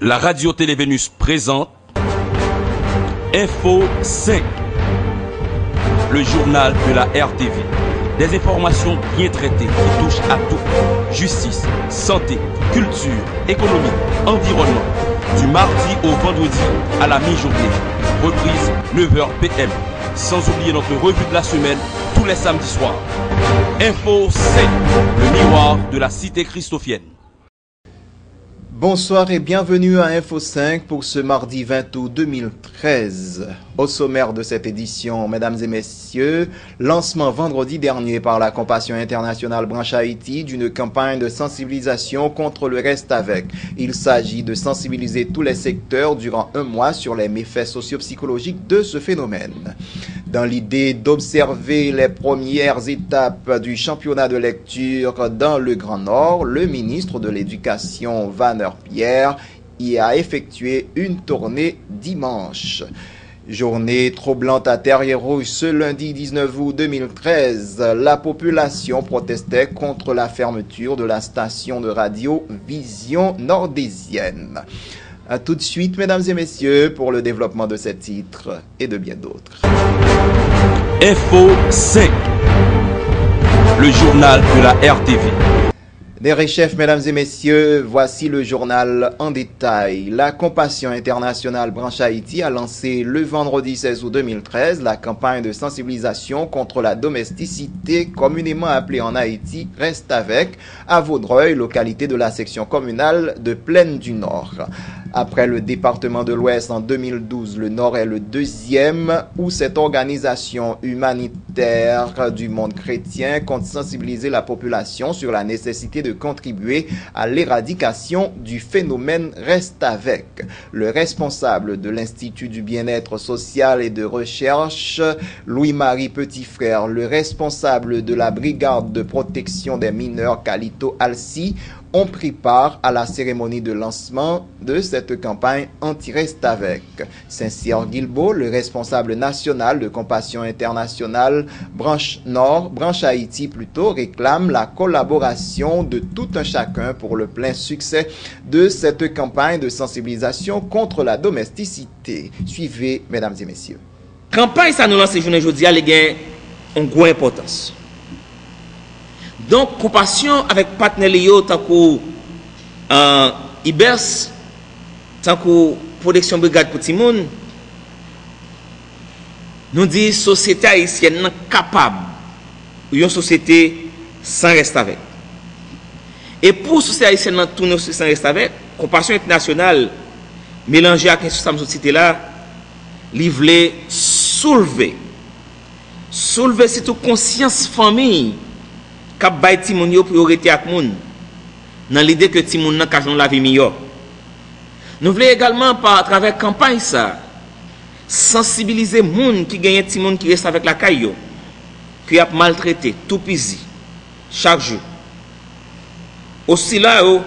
La radio-télé Vénus présente Info 5, le journal de la RTV. Des informations bien traitées qui touchent à tout. Justice, santé, culture, économie, environnement. Du mardi au vendredi à la mi-journée. Reprise 9h PM. Sans oublier notre revue de la semaine tous les samedis soirs. Info 5, le miroir de la cité christophienne. Bonsoir et bienvenue à Info 5 pour ce mardi 20 août 2013. Au sommaire de cette édition, mesdames et messieurs, lancement vendredi dernier par la Compassion internationale Branche Haïti d'une campagne de sensibilisation contre le reste avec. Il s'agit de sensibiliser tous les secteurs durant un mois sur les méfaits socio-psychologiques de ce phénomène. Dans l'idée d'observer les premières étapes du championnat de lecture dans le Grand Nord, le ministre de l'Éducation, Vanner Pierre, y a effectué une tournée dimanche. Journée troublante à Terrier-Rouge ce lundi 19 août 2013. La population protestait contre la fermeture de la station de radio Vision Nordésienne. A tout de suite, mesdames et messieurs, pour le développement de ces titres et de bien d'autres. Info 5, le journal de la RTV. Des chefs, mesdames et messieurs, voici le journal en détail. La Compassion internationale Branche Haïti a lancé le vendredi 16 août 2013 la campagne de sensibilisation contre la domesticité, communément appelée en Haïti Reste avec, à Vaudreuil, localité de la section communale de Plaine du Nord. Après le département de l'Ouest en 2012, le Nord est le deuxième où cette organisation humanitaire du monde chrétien compte sensibiliser la population sur la nécessité de contribuer à l'éradication du phénomène Reste avec. Le responsable de l'Institut du bien-être social et de recherche, Louis-Marie Petitfrère, le responsable de la brigade de protection des mineurs, Calito Alci, ont pris part à la cérémonie de lancement de cette campagne anti-Reste avec. Saint-Cyr Guilbeault, le responsable national de Compassion internationale Branche Nord, Branche Haïti plutôt, réclame la collaboration de tout un chacun pour le plein succès de cette campagne de sensibilisation contre la domesticité. Suivez, mesdames et messieurs. Campagne ça nous lance journée aujourd'hui, elle a une grosse importance. Donc, compassion avec partenaires tant que IBERS, tant que Protection Brigade pour Timoun, nous dit société haïtienne capable, une société sans reste avec. Et pour société haïtienne tourner sans reste avec, compassion internationale mélangée avec une société là, livrer, soulever surtout conscience famille. Kap bay timoun yo priorité ak moun dans l'idée que timoun nan ka joun la vie meilleure. Nous voulons également par travers campagne ça sensibiliser moun qui gagne timoun qui reste avec la caille yo, qui a maltraité tout pisi chaque jour. Aussi là yo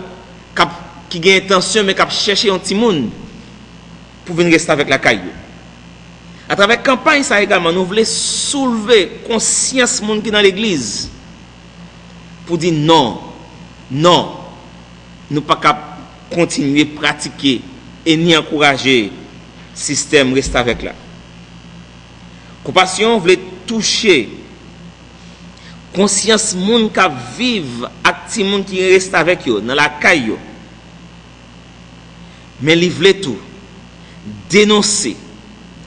qui gagne tension mais qui chercher un timoun pour venir rester avec la caille yo. À travers campagne ça également nous voulons soulever conscience moun qui dans l'église pour dire non, nous pas qu'à continuer à pratiquer et ni encourager le système reste avec là. Compassion voulait toucher conscience moun qui vivent avec moun qui reste avec eux dans la caille. Mais il voulait tout dénoncer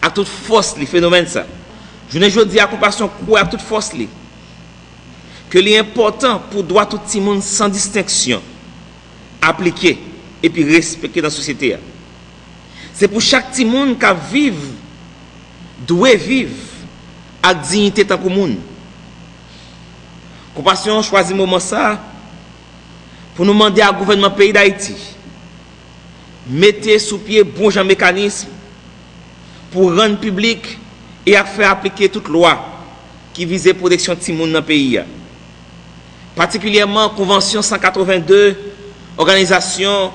à toute force les phénomènes ça. Je ne dis à compassion quoi à toute force les que l'important pour droit tout le monde sans distinction appliquer et puis respecter dans la société. C'est pour chaque petit monde qui vive doit vivre avec dignité tant que monde. Compassion choisit moment ça pour nous demander au gouvernement pays d'Haïti mettez sous pied bon genre mécanisme pour rendre public et à faire appliquer toute loi qui vise la protection de petit monde dans le pays. Particulièrement Convention 182, Organisation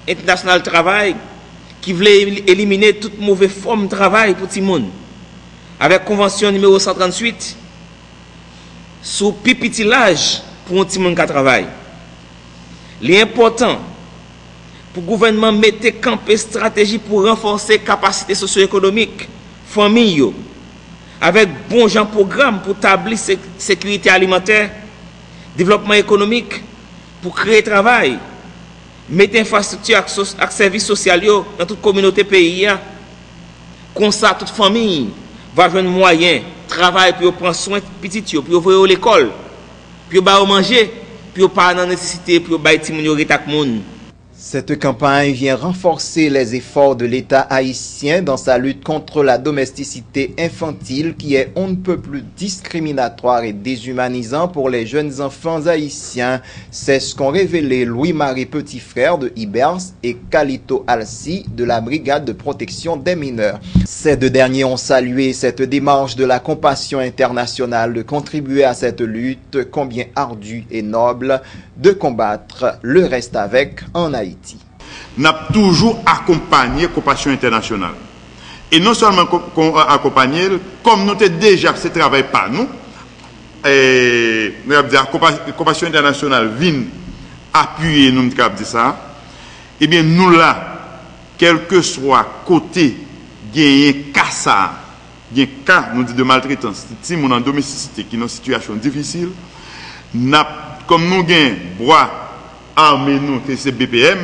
internationale du travail, qui voulait éliminer toute mauvaise forme de travail pour tout le monde. Avec Convention numéro 138, sous pipitilage pour un petit monde qui travaille. L'important, pour le gouvernement mettre campé stratégie pour renforcer la capacité socio-économique, famille, avec bon genre programme pour établir sécurité alimentaire, développement économique, pour créer travail, mettre infrastructure et services sociaux dans toute communauté pays. Comme ça, toute famille va jouer un moyen, travail pour prendre soin de petits, pour ouvrir l'école, pour manger, pour pas dans nécessité, pour bailler les gens. Cette campagne vient renforcer les efforts de l'État haïtien dans sa lutte contre la domesticité infantile qui est on ne peut plus discriminatoire et déshumanisant pour les jeunes enfants haïtiens. C'est ce qu'ont révélé Louis-Marie Petit-Frère de Ibers et Kalito Alci de la Brigade de protection des mineurs. Ces deux derniers ont salué cette démarche de la compassion internationale de contribuer à cette lutte combien ardue et noble de combattre le reste avec en Haïti. Nous avons toujours accompagné la compassion internationale. Et non seulement accompagner, comme nous avons déjà fait ce travail par nous, la compassion internationale vient appuyer nous, et bien nous là, quel que soit côté, il y a un cas, il y a un cas nous dit, de maltraitance, si nous en domesticité qui est dans une situation difficile, comme nous avons bois armé nous, que c'est BPM,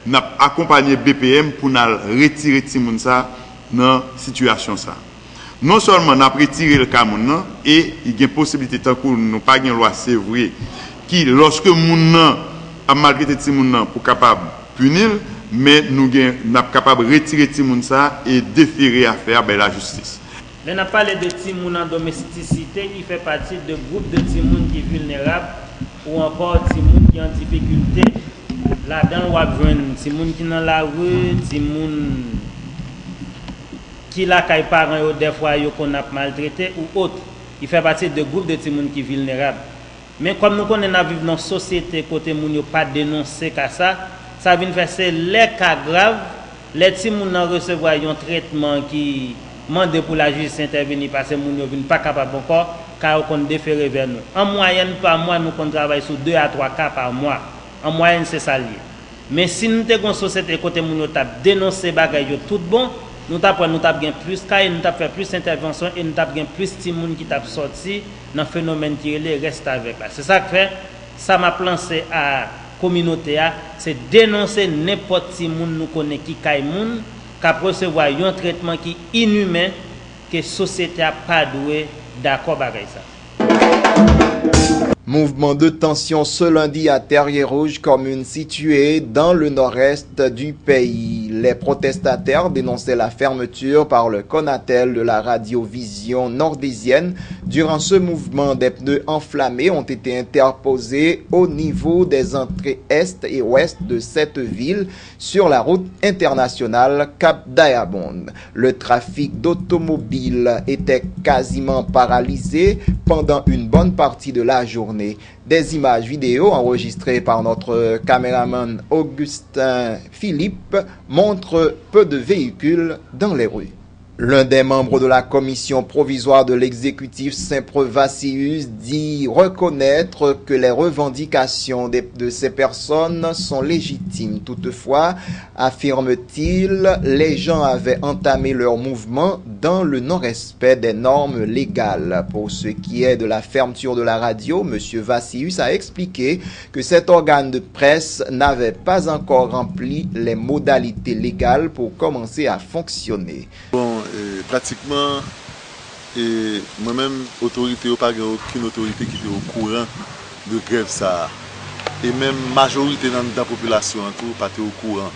nous avons accompagné BPM pour nous retirer Timoun ça dans cette situation. Non seulement nous avons retiré le cas et il y a une possibilité, tant que nous pas une loi, c'est vrai, qui, lorsque nous avons maltraité Timoun pour capable punir, mais nous sommes capables de retirer Timoun ça et déférer à faire la justice. On a parlé de Timoun en domesticité, il fait partie de groupe de Timoun qui est vulnérable ou encore Timoun qui est en difficulté. Là-dedans, on a besoin de Timoun qui est dans la rue, Timoun qui a des parents des fois qu'on a maltraité ou autre. Il fait partie de groupe de Timoun qui est vulnérable. Mais comme nous connaissons vivre dans une société côté moun yo pas dénoncer ça vient faire c'est les cas graves, les Timoun recevoir un traitement qui demande pour la justice intervenir parce que moun yo vinn pas capable encore car on déférer vers nous. En moyenne par mois nous on travaille sur 2 à 3 cas par mois. En moyenne c'est ça lié. Mais si nous avons une société côté moun yo t'a dénoncer bagay yo tout bon, nous t'a gain plus cas, nous t'a fait plus intervention et nous t'a gain plus Timoun qui t'a sorti dans phénomène qui reste avec là. C'est ça que fait ça m'a pensé à communauté c'est dénoncer n'importe qui moun nous connaît qui kay moun qui recevoir un traitement qui est inhumain que société a pas doué d'accord avec ça. Mouvement de tension ce lundi à Terrier-Rouge, commune située dans le nord-est du pays. Les protestataires dénonçaient la fermeture par le Conatel de la radiovision nordésienne. Durant ce mouvement, des pneus enflammés ont été interposés au niveau des entrées est et ouest de cette ville sur la route internationale Cap-Diamond. Le trafic d'automobiles était quasiment paralysé pendant une bonne partie de la journée. Des images vidéo enregistrées par notre caméraman Augustin Philippe montrent peu de véhicules dans les rues. L'un des membres de la commission provisoire de l'exécutif Saint-Preux-Vassius dit reconnaître que les revendications de ces personnes sont légitimes. Toutefois, affirme-t-il, les gens avaient entamé leur mouvement dans le non-respect des normes légales. Pour ce qui est de la fermeture de la radio, M. Vassius a expliqué que cet organe de presse n'avait pas encore rempli les modalités légales pour commencer à fonctionner. Pratiquement, moi-même, autorité, pas aucune autorité qui était au courant de grève ça. Et même majorité dans la population pas au courant.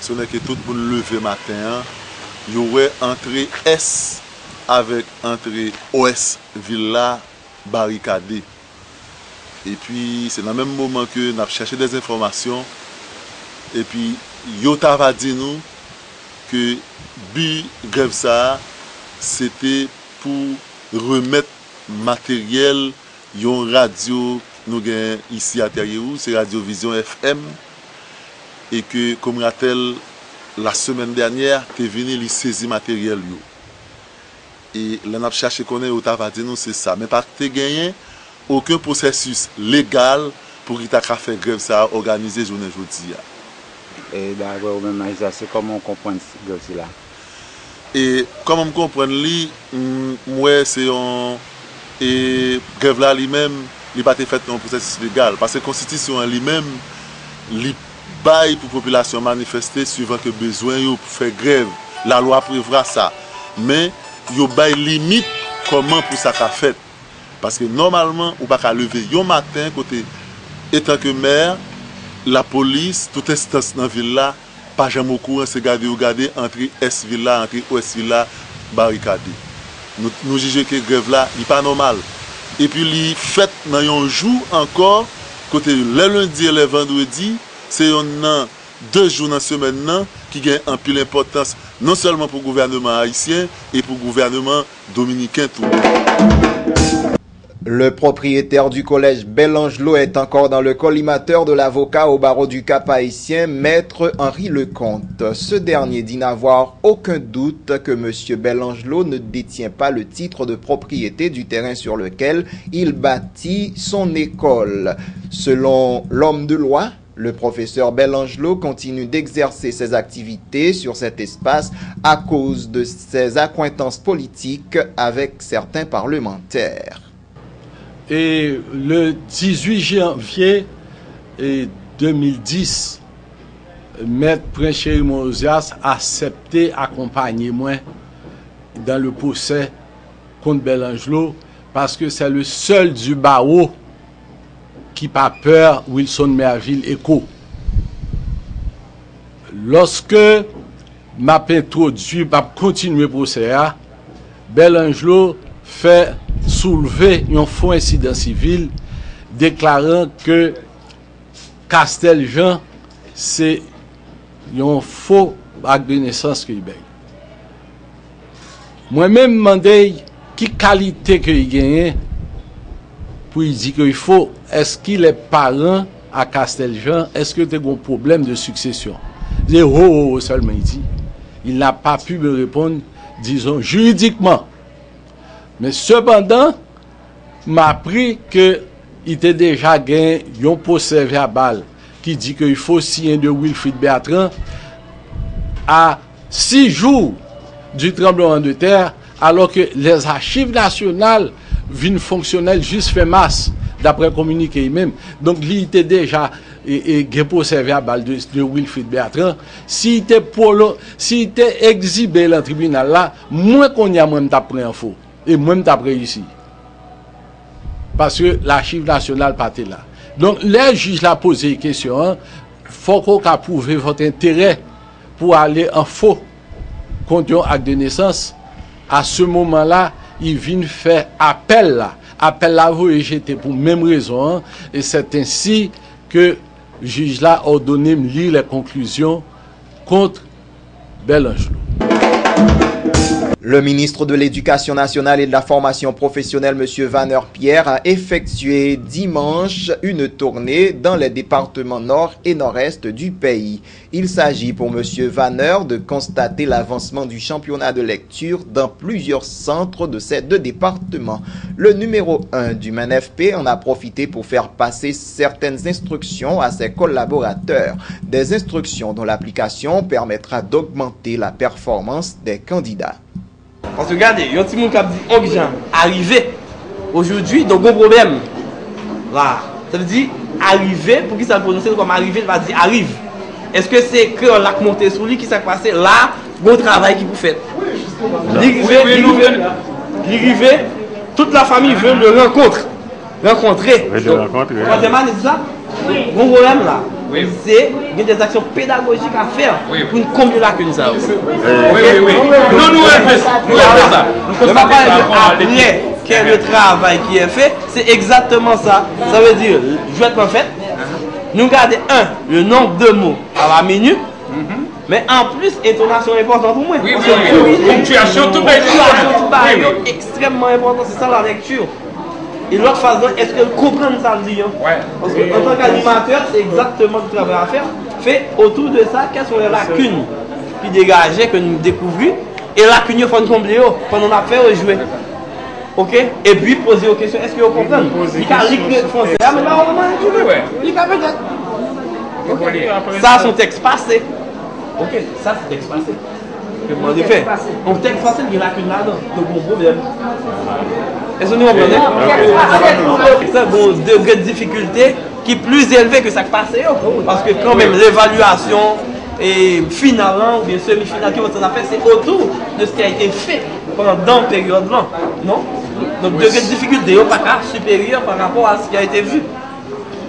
Ce n'est que tout le monde levé matin, il y aurait entrée S avec entrée OS Villa barricadée. Et puis c'est dans le même moment que nous avons cherché des informations. Et puis Yota va dire nous que but grève ça c'était pour remettre matériel yon radio nous gain ici à Terrier-Rouge, c'est Radiovision FM et que comme rappelle la semaine dernière t'es venu lui saisir matériel yo. Et là n'a cherché connaître Yota va dire nous c'est ça mais pas te gagné aucun processus légal pour qu'il t'a fait grève ça organiser journée aujourd'hui. Et d'ailleurs, même c'est comment on comprend cela. Et comme on comprend, moi, c'est un. Et grève là lui-même, il n'a pas été fait dans un processus légal. Parce que la Constitution lui-même, il baille pour la population manifester suivant que besoin pour faire grève. La loi prévoit ça. Mais il baille limite comment pour ça qu'a fait. Parce que normalement, on ne peut pas lever. Un matin, côté étant que maire, la police, toute instance dans la ville là, pas jamais au courant, c'est regarder entre Est Villa, entre Ouest Villa, barricadé. Nous jugeons que la grève là n'est pas normal. Et puis, les fêtes dans un jour encore, côté le lundi et le vendredi, c'est 2 jours dans la semaine qui ont un peu d'importance, non seulement pour le gouvernement haïtien, et pour le gouvernement dominicain tout. Le propriétaire du collège Bel-Angelot est encore dans le collimateur de l'avocat au barreau du Cap haïtien, maître Henri Lecomte. Ce dernier dit n'avoir aucun doute que M. Bel-Angelot ne détient pas le titre de propriété du terrain sur lequel il bâtit son école. Selon l'homme de loi, le professeur Bel-Angelot continue d'exercer ses activités sur cet espace à cause de ses accointances politiques avec certains parlementaires. Et le 18 janvier 2010, Maître Prince Chéri Mosias a accepté d'accompagner moi dans le procès contre Bel-Angelot parce que c'est le seul du barreau qui n'a pas peur Wilson Merville Eco. Lorsque m'a introduit, m'a continué le procès, Bel-Angelot fait soulever un faux incident civil déclarant que Casteljean c'est un faux acte de naissance qu'il a. Moi-même demandé qui qualité qu'il gagne pour dire qu'il faut, est-ce qu'il est parent à Casteljean, est-ce que tu as un problème de succession? Zéro seulement il dit. Il n'a pas pu me répondre, disons, juridiquement. Mais cependant, m'a appris qu'il était déjà gagné un procès verbal qui dit qu'il faut signer de Wilfrid Bertrand à 6 jours du tremblement de terre, alors que les archives nationales viennent fonctionnelles juste fin mars, d'après communiqué même. Donc, il était déjà un procès verbal de Wilfrid Bertrand. S'il était exhibé dans le tribunal là, moins qu'on y a même pris en faux. Et même d'après ici. Parce que l'archive nationale partait là. Donc, les juges l'ont posé une question. Il faut qu'on prouve votre intérêt pour aller en faux contre un acte de naissance. À ce moment-là, ils viennent faire appel là. Appel là, vous rejeté pour même raison. Et c'est ainsi que le juge là a ordonné de lire les conclusions contre Bel-Angelot. Le ministre de l'Éducation nationale et de la formation professionnelle, M. Vanner Pierre, a effectué dimanche une tournée dans les départements nord et nord-est du pays. Il s'agit pour M. Vanner de constater l'avancement du championnat de lecture dans plusieurs centres de ces 2 départements. Le numéro 1 du MNFP en a profité pour faire passer certaines instructions à ses collaborateurs. Des instructions dont l'application permettra d'augmenter la performance des candidats. Parce que regardez, il y a un petit monde qui a dit Ogjan, arrivé aujourd'hui, donc bon problème. Là, ça veut dire arrivé, pour qui ça le prononce comme arrivé, il va dire arrive. Est-ce que c'est que la montée sur lui qui s'est passé là, bon travail qui vous fait. L'arrivée, toute la famille veut le rencontrer. Troisième année, c'est ça? Bon problème là. C'est des actions pédagogiques à faire pour nous combler la que nous avons. Oui. Nous faisons ça. Après, quel est le travail qui est fait, c'est exactement ça. Ça veut dire, je vais être en fait, nous gardons le nombre de mots à la minute, mais en plus, intonation importante pour moi. Oui, ponctuation, tout est extrêmement important, c'est ça la lecture. Et l'autre façon, est-ce que vous comprenez ça le dit? Parce qu'en tant qu'animateur, c'est exactement le travail à faire. Fait autour de ça, quelles sont les lacunes qui dégageaient, que nous découvrons. Et lacunes, il faut nous combler pendant qu'on a fait jouer. Ok? Et puis poser aux questions, est-ce que vous comprenez? Il y a le français, mais là, on va il y a peut-être. Ça, son texte passé. Ok, ça, c'est texte passé. En effet, on texte passé, il y a lacune là-dedans. Donc, mon problème. Est-ce que vous comprenez? C'est un bon degré de difficulté qui est plus élevé que ça qui passé. Parce que quand même, l'évaluation finale ou bien semi-finale qui va s'en faire, c'est autour de ce qui a été fait pendant la période-là. Non? Donc, degré de difficulté n'est pas supérieur par rapport à ce qui a été vu.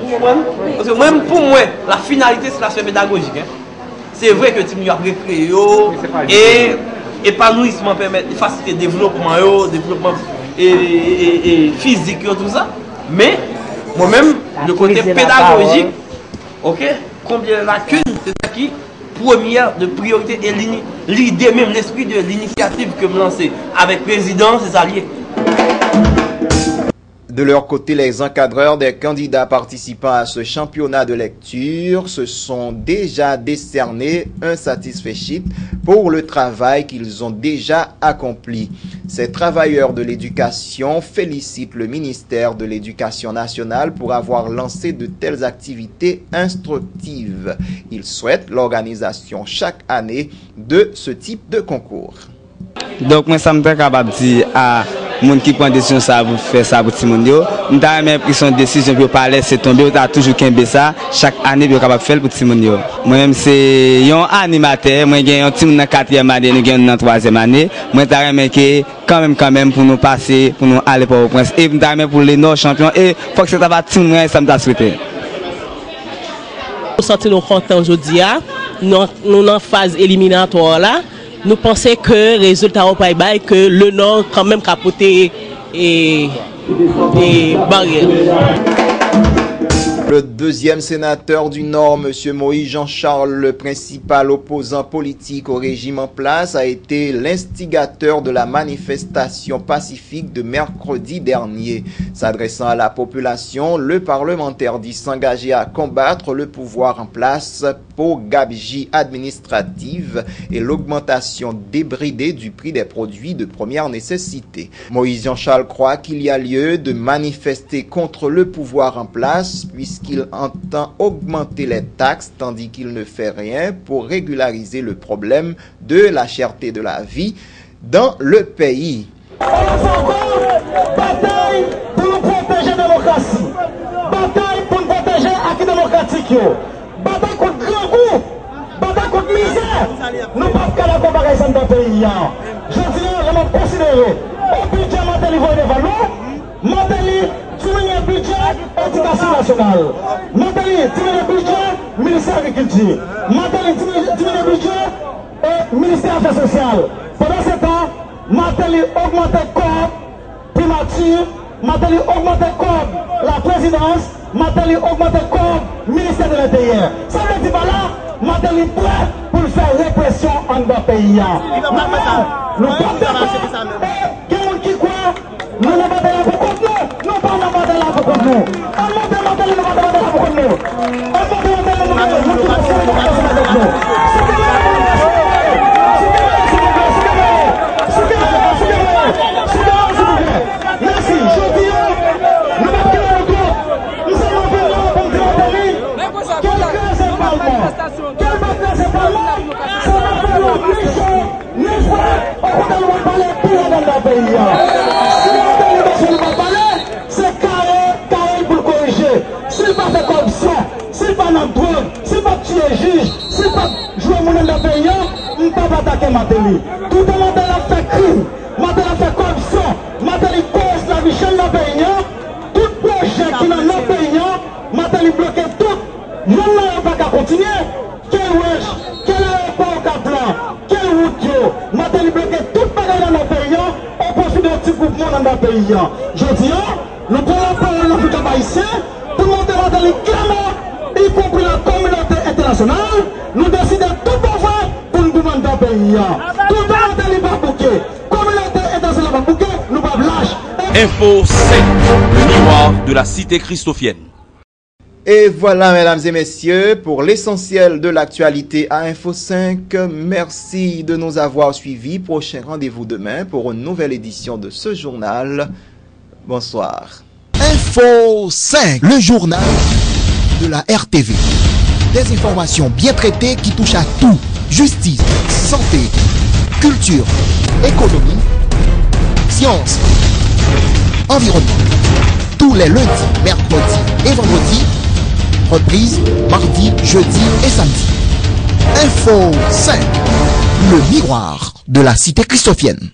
Vous comprenez? Parce que même pour moi, la finalité, c'est l'aspect pédagogique. Hein? C'est vrai que tu as récréé et épanouissement permet de faciliter le développement et physique et tout ça. Mais moi-même, le côté pédagogique, ok, combien de lacunes, c'est ça qui première de priorité et l'idée même, l'esprit de l'initiative que me lancer avec le président, ses alliés. De leur côté, les encadreurs des candidats participant à ce championnat de lecture se sont déjà décernés un satisfait sheet pour le travail qu'ils ont déjà accompli. Ces travailleurs de l'éducation félicitent le ministère de l'Éducation nationale pour avoir lancé de telles activités instructives. Ils souhaitent l'organisation chaque année de ce type de concours. Donc, moi, ça me fait capable de dire à moun qui prend décision ça pour faire ça pour tout le monde yo m'ta même pris son décision pour pas laisser tomber ou t'a toujours kembe ça chaque année pour capable faire pour tout le monde yo moi même c'est un animateur moi gagne un team dans 4e année nous gagne dans 3e année moi t'a remarqué que quand même pour nous passer pour nous aller pour Port-au-Prince et m'ta même pour les nord champions et faut que ça va tout moi ça m'ta souhaité nous sentons nous contents aujourd'hui nous en phase éliminatoire là. Nous pensons que le résultat au Pays-Bas que le Nord quand même capoté et barrières. Le deuxième sénateur du Nord, M. Moïse Jean-Charles, le principal opposant politique au régime en place, a été l'instigateur de la manifestation pacifique de mercredi dernier. S'adressant à la population, le parlementaire dit s'engager à combattre le pouvoir en place pour gabegie administrative et l'augmentation débridée du prix des produits de première nécessité. Moïse Jean-Charles croit qu'il y a lieu de manifester contre le pouvoir en place puisqu'il entend augmenter les taxes tandis qu'il ne fait rien pour régulariser le problème de la cherté de la vie dans le pays. Bataille pour nous protéger la démocratie. Bataille pour nous protéger l'acquis démocratique. Bataille contre grand goût. Bataille contre misère. Nous ne pouvons pas comparer ça dans le pays. Je dis, je vais considérer au budget Mateli devant nous. Mateli, tu mets le budget éducation nationale. Mateli, tu mets le budget ministère de l'agriculture. Mateli, tu mets le budget ministère des affaires sociales. Pendant ce temps, Mateli augmente le corps primature, Mateli augmente le corps la présidence, Mateli augmente le corps ministère de l'Intérieur. Ça veut dire là, Mateli prêt pour faire répression en notre pays. Nous ne pouvons pas qui croit, nous ne battons pas pour contre nous, nous ne battons pas pour contre nous. On monte Mateli, nous ne battons pas pour contre nous. On monte Mateli, nous ne battons pas pour contre nous. Merci, je dis, nous ne pouvons pas nous sommes venus pour dire à Paris, quel est ce parlement? Quel est ce parlement? Ça va faire l'obligation, n'est-ce pas? On va parler pour dans le pays. Si on ne va parler, c'est carré pour le corriger. S'il pas de corruption, s'il pas de drogue, s'il pas tuer juge, s'il pas jouer mon dans le pays, on ne peut pas attaquer Mateli. Tout le monde a fait crime, Mateli a fait corruption, Mateli cause la vie chez le pays. Tout projet qui est dans le pays, Mateli bloqué tout. Nous n'avons pas qu'à continuer. Quel wesh, quel aéroport au plan, quel route, Mateli bloqué tout pareil dans le pays. On profite d'un petit groupement dans le pays. Je dis, nous prenons la parole dans l'Afrique haïtienne. Tout le monde est Mateli clairement, y compris la communauté internationale. Nous décidons tout pouvoir pour nous demander dans le pays. Tout le monde est libre bouquet. Communauté internationale bouquet, nous pas lâche. Info 5, le miroir de la cité christophienne. Et voilà, mesdames et messieurs, pour l'essentiel de l'actualité à Info 5. Merci de nous avoir suivis. Prochain rendez-vous demain pour une nouvelle édition de ce journal. Bonsoir. Info 5, le journal de la RTV. Des informations bien traitées qui touchent à tout. Justice, santé, culture, économie, sciences, environnement. Tous les lundis, mercredis et vendredis. Reprise mardi, jeudi et samedi. Info 5. Le miroir de la cité christophienne.